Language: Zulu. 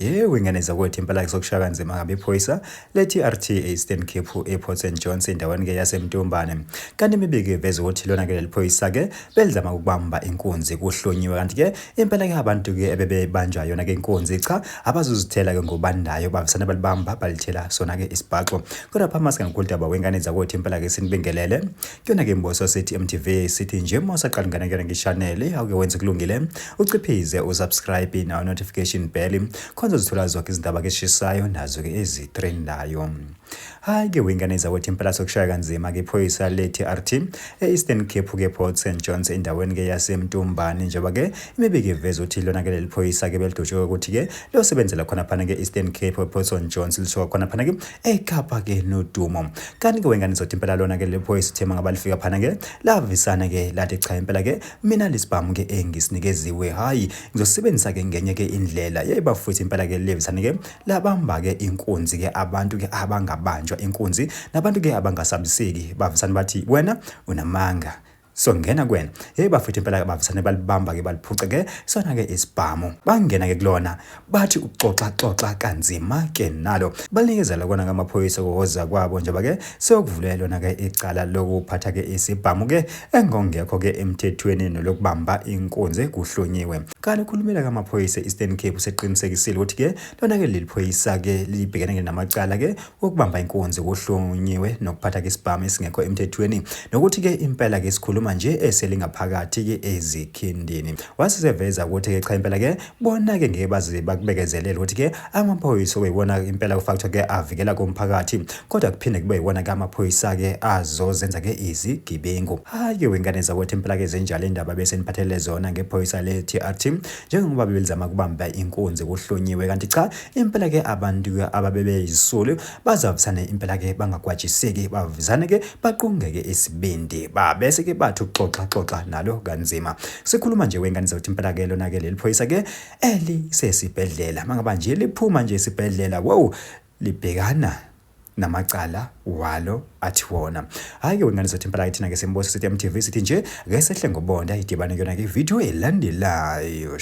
Yebo ingane zakwethu impela sokushaya kanzima ngabe iphoyisa le-TRT Eastern Cape ePort St Johns endaweni ke yaseMntombane. Kanti imibiko iveza ukuthi lona ke leliphoyisa ke belizama ukubamba inkunzi kuhlonyiwe kanti ke impela ke abantu ke ebebebanjwa yona ke inkunzi cha abazuzithela ke ngobandayo bafisana balibamba balithela sona ke isibhaxo. Kodwa phama singankuluntaba wengane zakwethu impela ke sinibingelele kuyona ke imboso sethi MTV sithi nje mosaqala ingane ke nge-channel awuke wenze kulungile uciphize usubscribe na notification bell uzothola zonke izindaba ke eshishayo nazo ke ezitrendayo. Hayi ke wengane zawethu impela sokushaya kanzima ke iphoyisa le-TRT e-Eastern Cape ke Port St Johns endaweni ke yaseMntombane njengoba ke imibiko iveza ukuthi lona ke leliphoyisa ke belidotshwe ukuthi ke losebenzela khona phana ke Eastern Cape Port St Johns lisho khona phana ke eKapa ke nodumo. Kanti ke wengane zothi impela lona ke leliphoyisa thema ngabalifika phana ke lavisana ke lathi cha impela ke mina lesibhamu ke engisinikeziwe hayi ngizosebenzisa ke ngenye ke indlela yeba futhi impela ke levisana ke labamba ke inkunzi ke abantu ke abangabanjwa inkunzi nabantu ke abangasabiseki bavisana bathi wena unamanga so ngena kwena bafuthi impela bafisane balibamba ke baliphuca ke sona ke isibhamu bangena ke kulona bathi uxoxa kanzima ke nalo banikezela kona ngamaphoyisa ukuhoza kwabo njengoba ke sekuvulela lona ke icala lokuphatha ke isibhamu ke engongekho ke emthethweni nolokubamba inkunzi kuhlonyiwe. Kanti ukhulumela kamaphoyisa Eastern Cape useqinisekisile ukuthi ke lona ke leliphoyisa ke libhekene ke namacala ke ukubamba inkunzi kuhlonyiwe nokuphatha ke isibhamu esingekho emthethweni nokuthi ke impela ke isikhuluma manje eselingaphakathi ke ezikhindini. Waseveza ukuthi ke cha impela ke bona ke ngeke baze bakubekezelele ukuthi ke amaphoyisa okuyibona impela ufactor ke avikela komphakathi kodwa kuphinde kube yibona ke amaphoyisa ke azozenza ke izigebengu. Hayi ke wengane zakwethu impela ke zenjalo indaba bese niphathele zona ngephoyisa le-TRT njengoba belizama ukubamba inkunzi kuhlonyiwe kanti cha impela ke abantu ababebeyisulu bazavisana impela ke bangagwajiseki bavizana ke baqungeke isibindi bese ke bathi ukuxoxa nalo kanzima. Sikhuluma nje wengane zawuthi impela ke lona ke leliphoyisa ke elisesibhedlela mangaba nje liphuma nje esibhedlela wow libhekana namacala walo athi wona. Hayi ke wengane zawuthi impela thina ke simbosa sithi MTV sithi nje ake sehle ngobonda idibane kuyona ke video elandelayo.